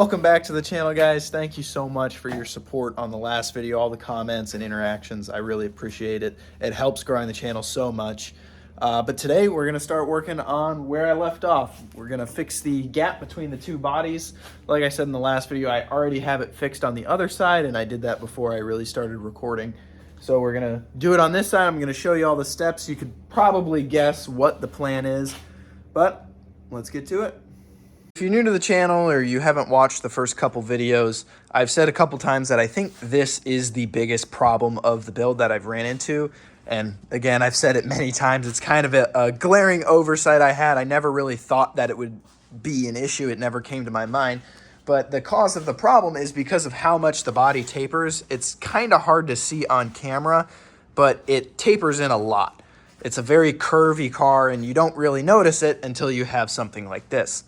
Welcome back to the channel, guys. Thank you so much for your support on the last video, all the comments and interactions. I really appreciate it. It helps growing the channel so much. But today we're gonna start working on where I left off. We're gonna fix the gap between the two bodies. Like I said in the last video, I already have it fixed on the other side, and I did that before I really started recording. So we're gonna do it on this side. I'm gonna show you all the steps. You could probably guess what the plan is, but let's get to it. If you're new to the channel or you haven't watched the first couple videos, I've said a couple times that I think this is the biggest problem of the build that I've ran into. And again, I've said it many times, it's kind of a glaring oversight I had. I never really thought that it would be an issue. It never came to my mind. But the cause of the problem is because of how much the body tapers. It's kind of hard to see on camera, but it tapers in a lot. It's a very curvy car, and you don't really notice it until you have something like this.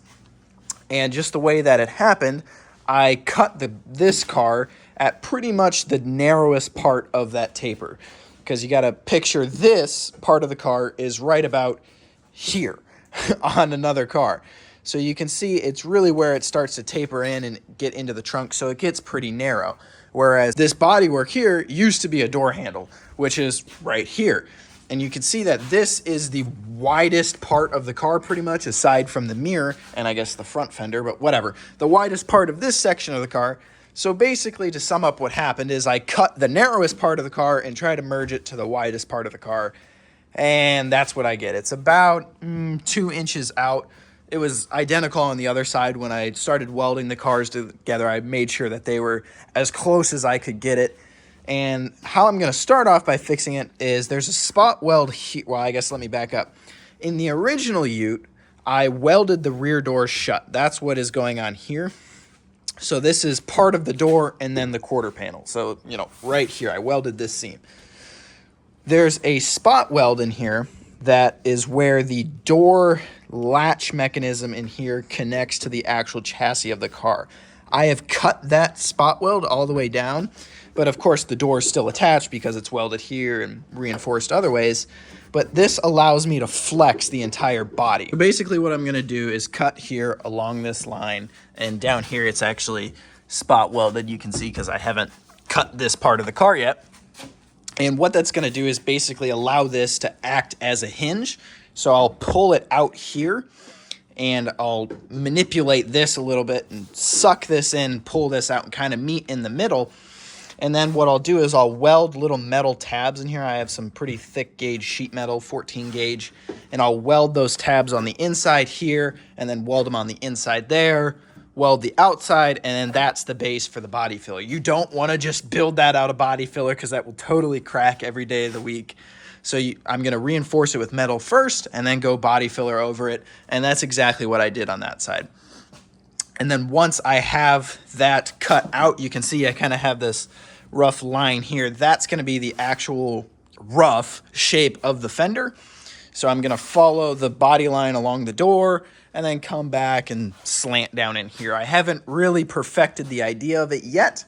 And just the way that it happened, I cut this car at pretty much the narrowest part of that taper. Because you got to picture this part of the car is right about here on another car. So you can see it's really where it starts to taper in and get into the trunk, so it gets pretty narrow. Whereas this bodywork here used to be a door handle, which is right here. And you can see that this is the widest part of the car pretty much, aside from the mirror and I guess the front fender, but whatever. The widest part of this section of the car. So basically, to sum up what happened is I cut the narrowest part of the car and tried to merge it to the widest part of the car. And that's what I get. It's about 2 inches out. It was identical on the other side. When I started welding the cars together, I made sure that they were as close as I could get it. And how I'm going to start off by fixing it is there's a spot weld here. Well, I guess let me back up. In the original ute, I welded the rear door shut. That's what is going on here. So this is part of the door and then the quarter panel. So, you know, right here, I welded this seam. There's a spot weld in here that is where the door latch mechanism in here connects to the actual chassis of the car. I have cut that spot weld all the way down, but of course the door is still attached because it's welded here and reinforced other ways. But this allows me to flex the entire body. So basically what I'm gonna do is cut here along this line, and down here it's actually spot welded, you can see, because I haven't cut this part of the car yet. And what that's gonna do is basically allow this to act as a hinge. So I'll pull it out here, and I'll manipulate this a little bit and suck this in, pull this out, and kind of meet in the middle. And then what I'll do is I'll weld little metal tabs in here. I have some pretty thick gauge sheet metal, 14 gauge, and I'll weld those tabs on the inside here, and then weld them on the inside there, weld the outside, and then that's the base for the body filler. You don't want to just build that out of body filler because that will totally crack every day of the week. So I'm going to reinforce it with metal first and then go body filler over it. And that's exactly what I did on that side. And then once I have that cut out, you can see I kind of have this rough line here. That's going to be the actual rough shape of the fender. So I'm going to follow the body line along the door and then come back and slant down in here. I haven't really perfected the idea of it yet,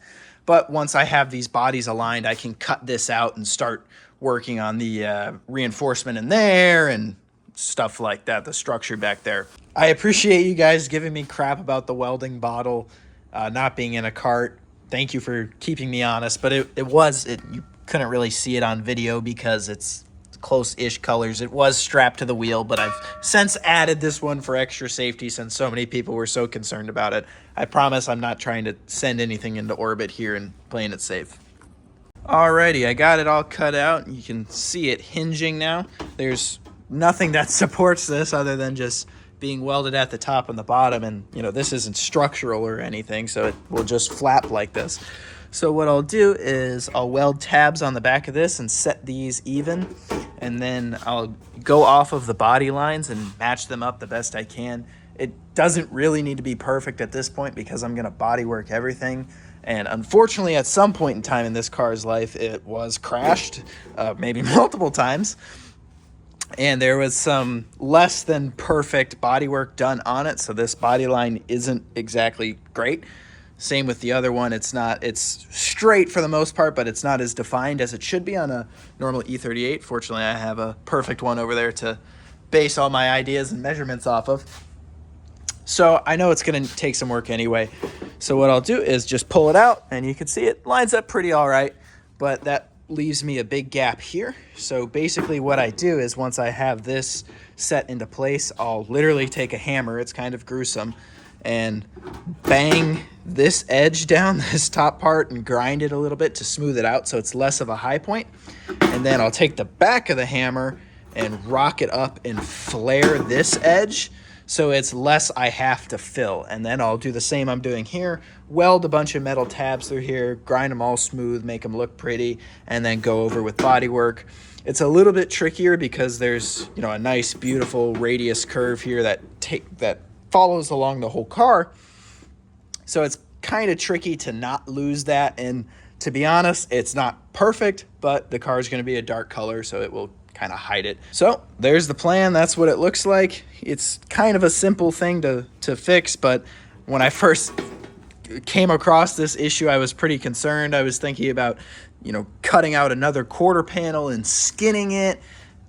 but once I have these bodies aligned, I can cut this out and start working on the reinforcement in there and stuff like that, the structure back there. I appreciate you guys giving me crap about the welding bottle not being in a cart. Thank you for keeping me honest, but you couldn't really see it on video because it's close-ish colors. It was strapped to the wheel, but I've since added this one for extra safety since so many people were so concerned about it. I promise I'm not trying to send anything into orbit here and playing it safe. Alrighty, I got it all cut out. You can see it hinging now. There's nothing that supports this other than just being welded at the top and the bottom, and you know, this isn't structural or anything, so it will just flap like this. So what I'll do is I'll weld tabs on the back of this and set these even, and then I'll go off of the body lines and match them up the best I can. It doesn't really need to be perfect at this point because I'm going to bodywork everything. And unfortunately, at some point in time in this car's life, it was crashed, maybe multiple times. And there was some less than perfect bodywork done on it. So this body line isn't exactly great. Same with the other one. It's straight for the most part, but it's not as defined as it should be on a normal E38. Fortunately, I have a perfect one over there to base all my ideas and measurements off of. So I know it's going to take some work anyway. So what I'll do is just pull it out, and you can see it lines up pretty all right, but that leaves me a big gap here. So basically what I do is once I have this set into place, I'll literally take a hammer, it's kind of gruesome, and bang this edge down, this top part, and grind it a little bit to smooth it out so it's less of a high point. And then I'll take the back of the hammer and rock it up and flare this edge so it's less I have to fill. And then I'll do the same I'm doing here, weld a bunch of metal tabs through here, grind them all smooth, make them look pretty, and then go over with bodywork. It's a little bit trickier because there's, you know, a nice beautiful radius curve here that follows along the whole car. So it's kind of tricky to not lose that. And to be honest, it's not perfect, but the car is going to be a dark color, so it will kind of hide it. So there's the plan. That's what it looks like. It's kind of a simple thing to fix, but when I first came across this issue, I was pretty concerned. I was thinking about, you know, cutting out another quarter panel and skinning it,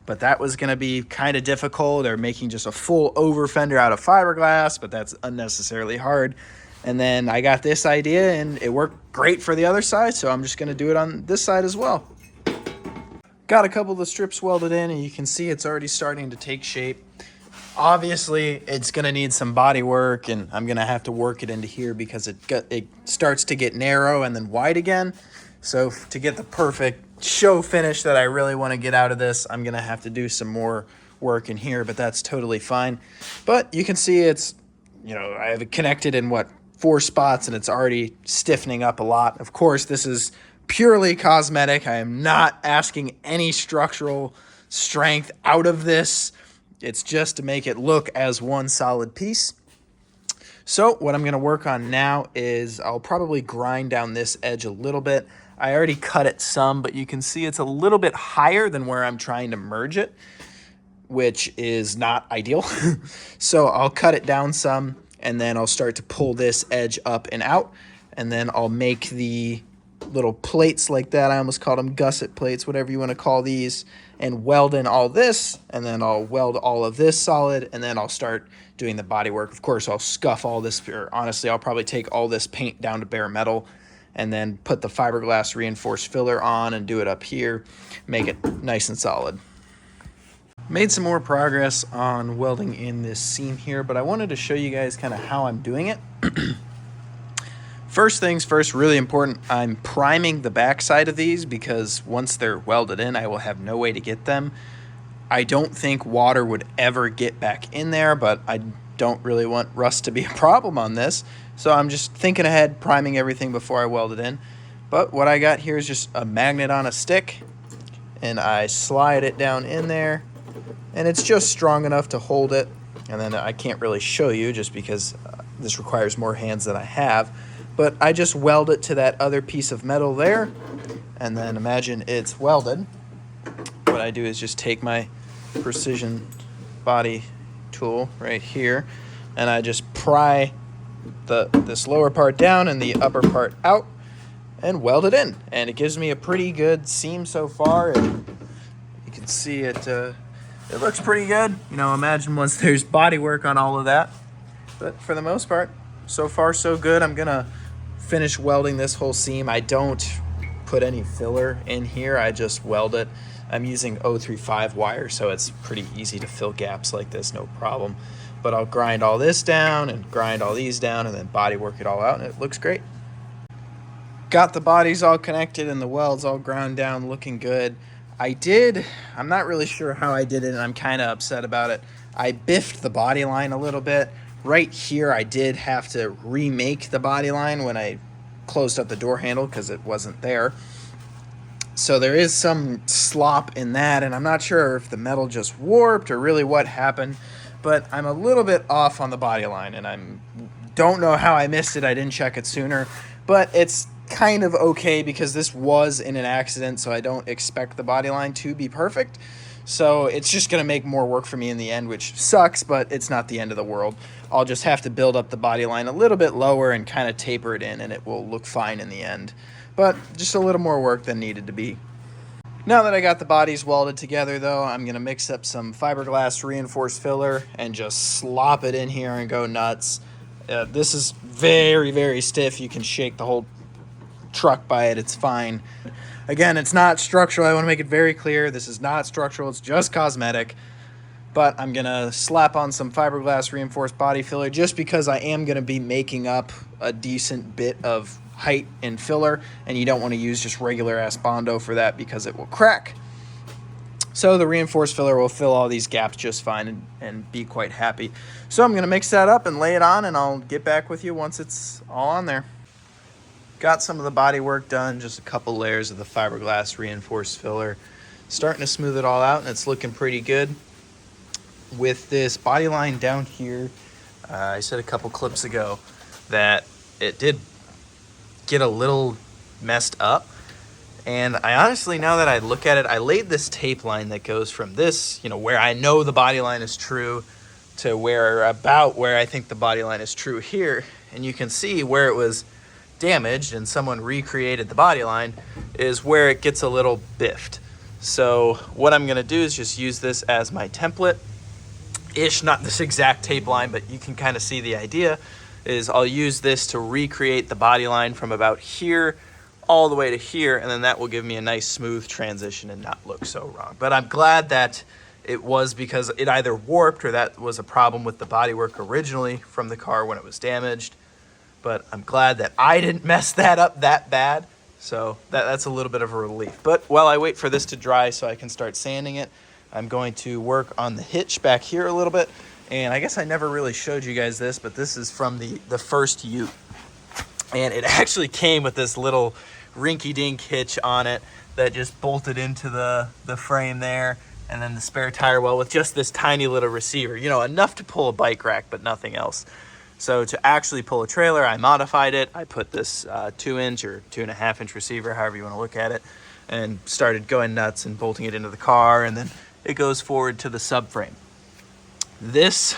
but that was going to be kind of difficult, or making just a full over fender out of fiberglass, but that's unnecessarily hard. And then I got this idea and it worked great for the other side, so I'm just going to do it on this side as well. Got a couple of the strips welded in, and you can see it's already starting to take shape. Obviously, it's going to need some body work, and I'm going to have to work it into here because it starts to get narrow and then wide again. So to get the perfect show finish that I really want to get out of this, I'm going to have to do some more work in here, but that's totally fine. But you can see it's, you know, I have it connected in 4 spots, and it's already stiffening up a lot. Of course, this is purely cosmetic. I am not asking any structural strength out of this. It's just to make it look as one solid piece. So what I'm going to work on now is I'll probably grind down this edge a little bit. I already cut it some, but you can see it's a little bit higher than where I'm trying to merge it, which is not ideal. So I'll cut it down some, and then I'll start to pull this edge up and out, and then I'll make the little plates like that. I almost called them gusset plates, whatever you want to call these, and weld in all this, and then I'll weld all of this solid, and then I'll start doing the body work. Of course, I'll scuff all this, or honestly, I'll probably take all this paint down to bare metal and then put the fiberglass reinforced filler on and do it up here, make it nice and solid. Made some more progress on welding in this seam here, but I wanted to show you guys kind of how I'm doing it. First things first, really important, I'm priming the backside of these because once they're welded in, I will have no way to get them. I don't think water would ever get back in there, but I don't really want rust to be a problem on this. So I'm just thinking ahead, priming everything before I weld it in. But what I got here is just a magnet on a stick, and I slide it down in there, and it's just strong enough to hold it. And then I can't really show you just because this requires more hands than I have. But I just weld it to that other piece of metal there, and then imagine it's welded. What I do is just take my precision body tool right here, and I just pry this lower part down and the upper part out and weld it in. And it gives me a pretty good seam so far, and you can see it looks pretty good. You know, imagine once there's body work on all of that. But for the most part, so far so good. I'm gonna finish welding this whole seam. I don't put any filler in here, I just weld it. I'm using 035 wire, so it's pretty easy to fill gaps like this, no problem. But I'll grind all this down and grind all these down and then body work it all out, and it looks great. Got the bodies all connected and the welds all ground down, looking good. I'm not really sure how I did it, and I'm kind of upset about it. I biffed the body line a little bit. Right here, I did have to remake the body line when I closed up the door handle because it wasn't there. So there is some slop in that, and I'm not sure if the metal just warped or really what happened, but I'm a little bit off on the body line, and I don't know how I missed it. I didn't check it sooner, but it's kind of okay because this was in an accident, so I don't expect the body line to be perfect. So it's just going to make more work for me in the end, which sucks, but it's not the end of the world. I'll just have to build up the body line a little bit lower and kind of taper it in, and it will look fine in the end. But just a little more work than needed to be. Now that I got the bodies welded together though, I'm gonna mix up some fiberglass reinforced filler and just slop it in here and go nuts. This is very, very stiff. You can shake the whole truck by it, it's fine. Again, it's not structural. I want to make it very clear. This is not structural, it's just cosmetic. But I'm gonna slap on some fiberglass reinforced body filler just because I am gonna be making up a decent bit of height in filler, and you don't want to use just regular ass Bondo for that because it will crack. So the reinforced filler will fill all these gaps just fine and be quite happy. So I'm gonna mix that up and lay it on, and I'll get back with you once it's all on there. Got some of the body work done, just a couple layers of the fiberglass reinforced filler. Starting to smooth it all out, and it's looking pretty good. With this body line down here, I said a couple clips ago that it did get a little messed up. And I honestly, now that I look at it, I laid this tape line that goes from this, where I know the body line is true, to where I think the body line is true here. And you can see where it was damaged and someone recreated the body line is where it gets a little biffed. So what I'm gonna do is just use this as my template-ish, not this exact tape line, but you can kind of see the idea, is I'll use this to recreate the body line from about here all the way to here, and then that will give me a nice smooth transition and not look so wrong. But I'm glad that it was, because it either warped or that was a problem with the bodywork originally from the car when it was damaged. But I'm glad that I didn't mess that up that bad. So that's a little bit of a relief. But while I wait for this to dry so I can start sanding it, I'm going to work on the hitch back here a little bit. And I guess I never really showed you guys this, but this is from the first Ute. And it actually came with this little rinky-dink hitch on it that just bolted into the frame there. And then the spare tire well with just this tiny little receiver, enough to pull a bike rack, but nothing else. So to actually pull a trailer, I modified it. I put this 2-inch or 2.5-inch receiver, however you want to look at it, and started going nuts and bolting it into the car, and then it goes forward to the subframe. This,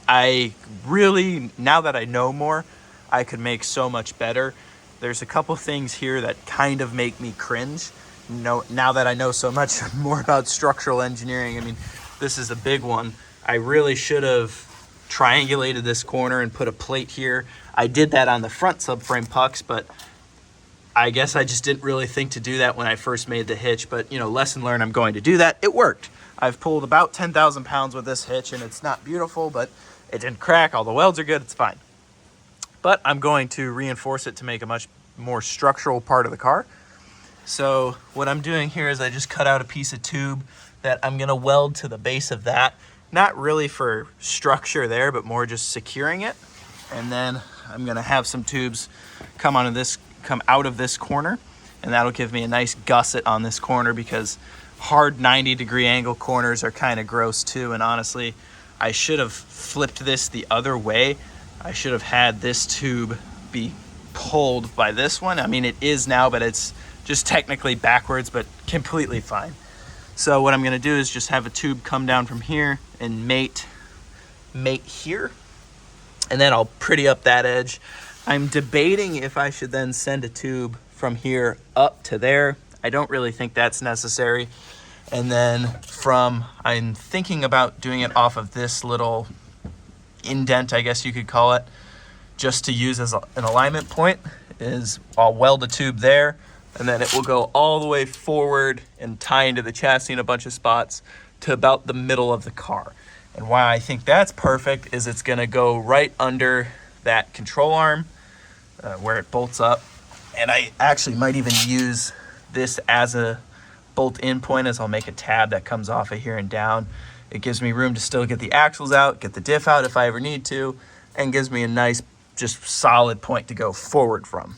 I really, now that I know more, I could make so much better. There's a couple things here that kind of make me cringe. Now that I know so much more about structural engineering, I mean, this is a big one. I really should have triangulated this corner and put a plate here. I did that on the front subframe pucks, but I guess I just didn't really think to do that when I first made the hitch. But lesson learned, I'm going to do that. It worked. I've pulled about 10,000 pounds with this hitch, and it's not beautiful, but it didn't crack. All the welds are good, it's fine. But I'm going to reinforce it to make a much more structural part of the car. So what I'm doing here is I just cut out a piece of tube that I'm gonna weld to the base of that. Not really for structure there, but more just securing it. And then I'm gonna have some tubes come out of this corner, and that'll give me a nice gusset on this corner, because hard 90-degree angle corners are kind of gross too. And honestly, I should have flipped this the other way. I should have had this tube be pulled by this one. I mean, it is now, but it's just technically backwards, but completely fine. So what I'm gonna do is just have a tube come down from here and mate here, and then I'll pretty up that edge. I'm debating if I should then send a tube from here up to there. I don't really think that's necessary. And then I'm thinking about doing it off of this little indent, I guess you could call it, just to use as an alignment point. Is I'll weld a tube there, and then it will go all the way forward and tie into the chassis in a bunch of spots to about the middle of the car. And why I think that's perfect is it's gonna go right under that control arm where it bolts up. And I actually might even use this as a bolt-in point, as I'll make a tab that comes off of here and down. It gives me room to still get the axles out, get the diff out if I ever need to, and gives me a nice, just solid point to go forward from.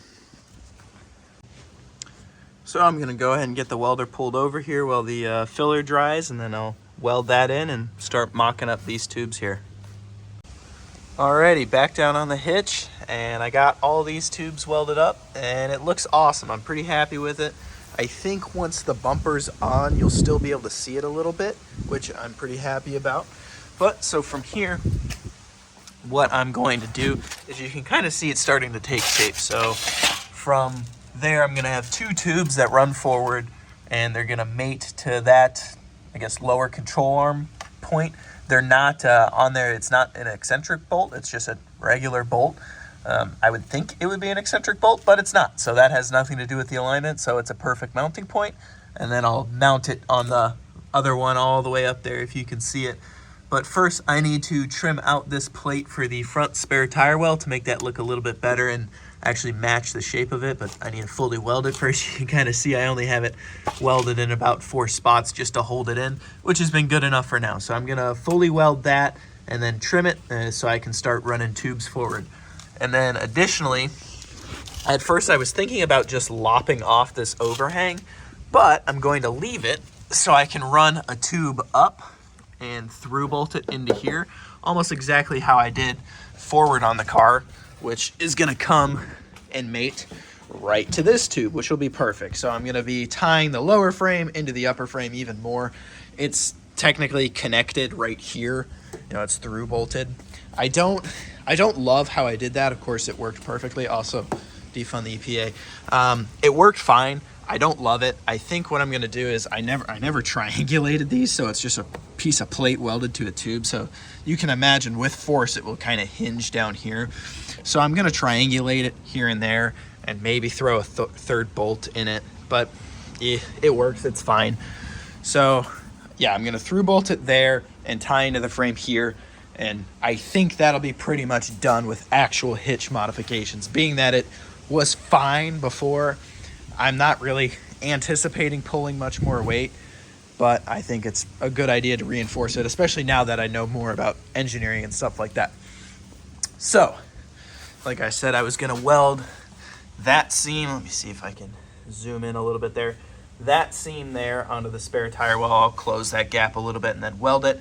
So I'm gonna go ahead and get the welder pulled over here while the filler dries, and then I'll weld that in and start mocking up these tubes here. Alrighty, back down on the hitch, and I got all these tubes welded up, and it looks awesome. I'm pretty happy with it. I think once the bumper's on, you'll still be able to see it a little bit, which I'm pretty happy about. But so from here, what I'm going to do is you can kind of see it starting to take shape. So from there, I'm gonna have two tubes that run forward, and they're gonna mate to that, I guess, lower control arm point. They're not on there, it's not an eccentric bolt, it's just a regular bolt. I would think it would be an eccentric bolt, but it's not. So that has nothing to do with the alignment, so it's a perfect mounting point. And then I'll mount it on the other one all the way up there if you can see it. But first I need to trim out this plate for the front spare tire well to make that look a little bit better and actually match the shape of it, but I need to fully weld it first. You can kind of see I only have it welded in about 4 spots just to hold it in, which has been good enough for now. So I'm gonna fully weld that and then trim it so I can start running tubes forward. And then additionally, at first I was thinking about just lopping off this overhang, but I'm going to leave it so I can run a tube up and through bolt it into here, almost exactly how I did forward on the car, which is gonna come and mate right to this tube, which will be perfect. So I'm gonna be tying the lower frame into the upper frame even more. It's technically connected right here. You know, it's through bolted. I don't love how I did that. Of course, it worked perfectly. Also, defund the EPA. It worked fine. I don't love it. I think what I'm gonna do is I never triangulated these, so it's just a piece of plate welded to a tube. So you can imagine with force, it will kind of hinge down here. So I'm gonna triangulate it here and there and maybe throw a third bolt in it, but it works, it's fine. So yeah, I'm gonna through bolt it there and tie into the frame here. And I think that'll be pretty much done with actual hitch modifications. Being that it was fine before, I'm not really anticipating pulling much more weight, but I think it's a good idea to reinforce it, especially now that I know more about engineering and stuff like that. So, like I said, I was gonna weld that seam. Let me see if I can zoom in a little bit there. That seam there onto the spare tire well. I'll close that gap a little bit and then weld it.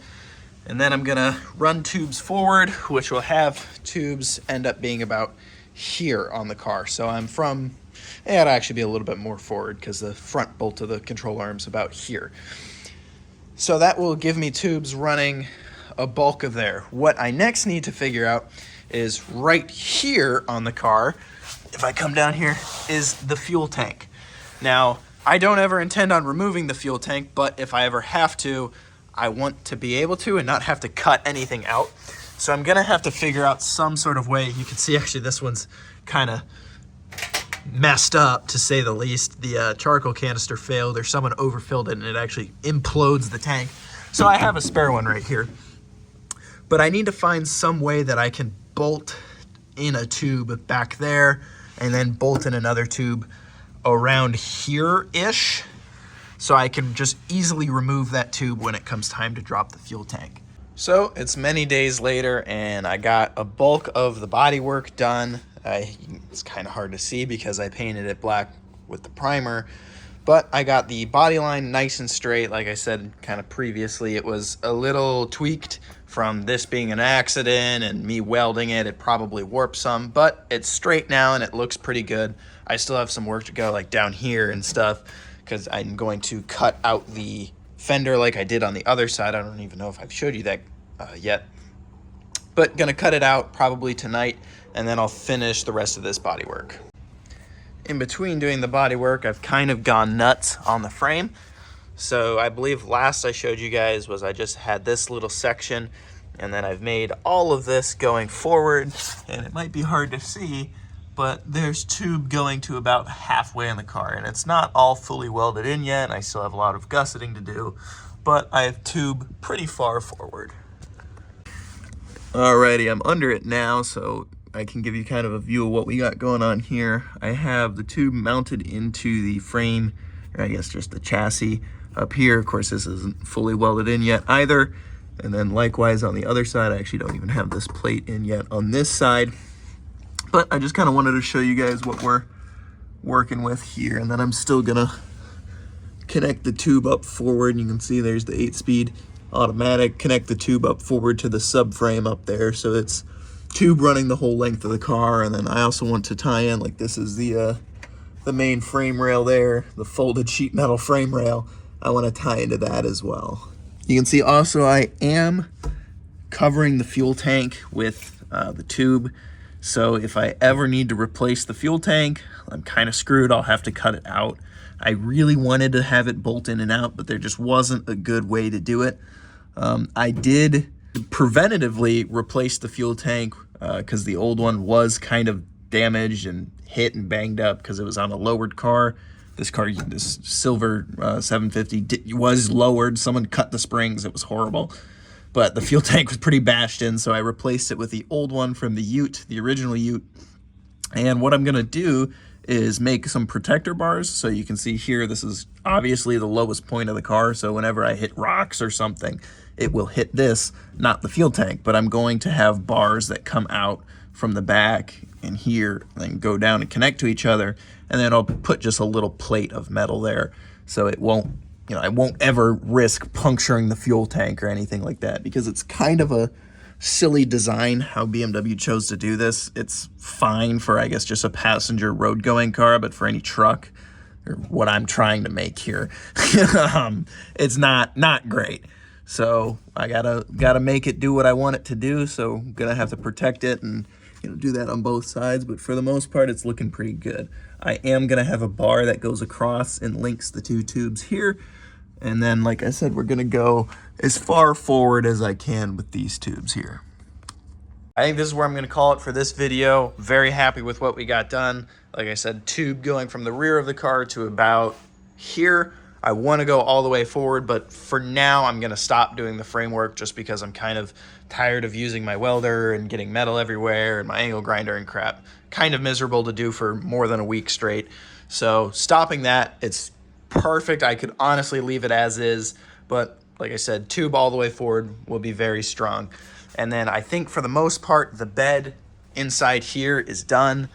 And then I'm gonna run tubes forward, which will have tubes end up being about here on the car. So I'm from, it'll actually be a little bit more forward because the front bolt of the control arm's about here. So that will give me tubes running a bulk of there. What I next need to figure out is right here on the car, if I come down here, is the fuel tank. Now, I don't ever intend on removing the fuel tank, but if I ever have to, I want to be able to and not have to cut anything out. So I'm gonna have to figure out some sort of way. You can see actually this one's kind of messed up, to say the least. The charcoal canister failed, or someone overfilled it and it actually implodes the tank. So I have a spare one right here. But I need to find some way that I can bolt in a tube back there and then bolt in another tube around here-ish, so I can just easily remove that tube when it comes time to drop the fuel tank. So it's many days later and I got a bulk of the bodywork done. It's kind of hard to see because I painted it black with the primer, but I got the body line nice and straight. Like I said kind of previously, it was a little tweaked from this being an accident and me welding it. It probably warped some, but it's straight now and it looks pretty good. I still have some work to go, like down here and stuff, because I'm going to cut out the fender like I did on the other side. I don't even know if I've showed you that yet, but gonna cut it out probably tonight, and then I'll finish the rest of this bodywork. In between doing the bodywork, I've kind of gone nuts on the frame. So I believe last I showed you guys was I just had this little section, and then I've made all of this going forward, and it might be hard to see, but there's tube going to about halfway in the car, and it's not all fully welded in yet, and I still have a lot of gusseting to do, but I have tube pretty far forward. Alrighty, I'm under it now, so I can give you kind of a view of what we got going on here. I have the tube mounted into the frame, or I guess just the chassis up here. Of course, this isn't fully welded in yet either. And then likewise on the other side, I actually don't even have this plate in yet on this side. But I just kind of wanted to show you guys what we're working with here. And then I'm still gonna connect the tube up forward. You can see there's the 8-speed automatic. Connect the tube up forward to the subframe up there, so it's tube running the whole length of the car. And then I also want to tie in, like this is the main frame rail there, the folded sheet metal frame rail. I want to tie into that as well. You can see also I am covering the fuel tank with the tube, So if I ever need to replace the fuel tank, I'm kind of screwed. I'll have to cut it out. I really wanted to have it bolt in and out, but there just wasn't a good way to do it. I did preventatively replace the fuel tank because the old one was kind of damaged and hit and banged up because it was on a lowered car. This car, this silver 750, was lowered. Someone cut the springs. It was horrible. But the fuel tank was pretty bashed in, so I replaced it with the old one from the Ute, the original Ute. And what I'm going to do is make some protector bars. So you can see here, this is obviously the lowest point of the car. So whenever I hit rocks or something, it will hit this, not the fuel tank. But I'm going to have bars that come out from the back and here, and then go down and connect to each other. And then I'll put just a little plate of metal there, so it won't, I won't ever risk puncturing the fuel tank or anything like that, because it's kind of a silly design how BMW chose to do this. It's fine for, I guess, just a passenger road going car, but for any truck, or what I'm trying to make here, it's not great. So I gotta make it do what I want it to do. So I'm gonna have to protect it and do that on both sides, but for the most part, it's looking pretty good. I am gonna have a bar that goes across and links the two tubes here. And then, like I said, we're gonna go as far forward as I can with these tubes here. I think this is where I'm gonna call it for this video. Very happy with what we got done. Like I said, tube going from the rear of the car to about here. I wanna go all the way forward, but for now, I'm gonna stop doing the framework just because I'm kind of tired of using my welder and getting metal everywhere and my angle grinder and crap. Kind of miserable to do for more than a week straight. So stopping that, it's perfect. I could honestly leave it as is, but like I said, tube all the way forward will be very strong. And then I think for the most part, the bed inside here is done.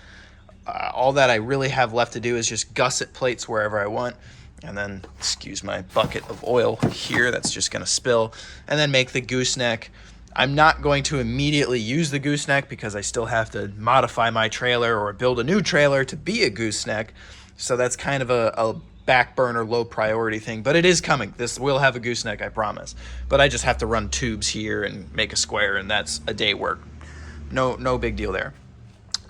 All that I really have left to do is just gusset plates wherever I want. And then, excuse my bucket of oil here, that's just gonna spill. And then make the gooseneck. I'm not going to immediately use the gooseneck because I still have to modify my trailer or build a new trailer to be a gooseneck. So that's kind of a back burner, low priority thing, but it is coming. This will have a gooseneck, I promise. But I just have to run tubes here and make a square, and that's a day work. No big deal there.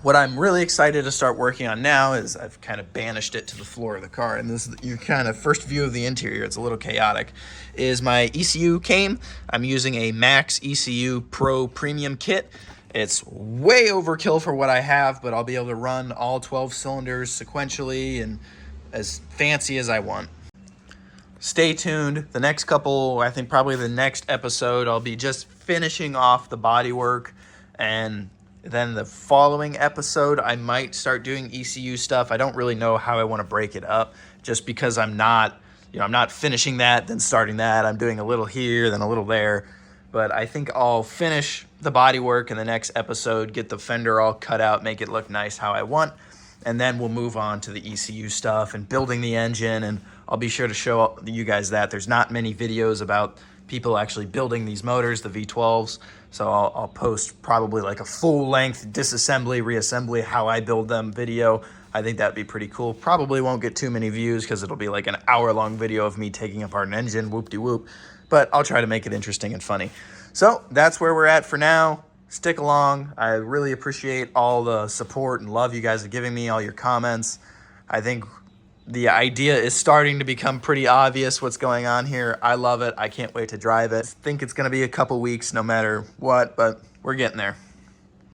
What I'm really excited to start working on now is I've kind of banished it to the floor of the car, and this is your kind of first view of the interior. It's a little chaotic. Is my ECU came. I'm using a Max ECU Pro Premium kit. It's way overkill for what I have, but I'll be able to run all 12 cylinders sequentially and as fancy as I want. Stay tuned. The next couple, I think probably the next episode, I'll be just finishing off the bodywork, and then the following episode, I might start doing ECU stuff. I don't really know how I want to break it up, just because I'm not finishing that, then starting that. I'm doing a little here, then a little there. But I think I'll finish the bodywork in the next episode, get the fender all cut out, make it look nice how I want. And then we'll move on to the ECU stuff and building the engine. And I'll be sure to show you guys that. There's not many videos about people actually building these motors, the V12s. So I'll post probably like a full length disassembly, reassembly, how I build them video. I think that'd be pretty cool. Probably won't get too many views because it'll be like an hour-long video of me taking apart an engine, whoop-de-whoop. But I'll try to make it interesting and funny. So that's where we're at for now. Stick along. I really appreciate all the support and love you guys are giving me, all your comments. I think the idea is starting to become pretty obvious what's going on here. I love it. I can't wait to drive it. I think it's going to be a couple weeks no matter what, but we're getting there.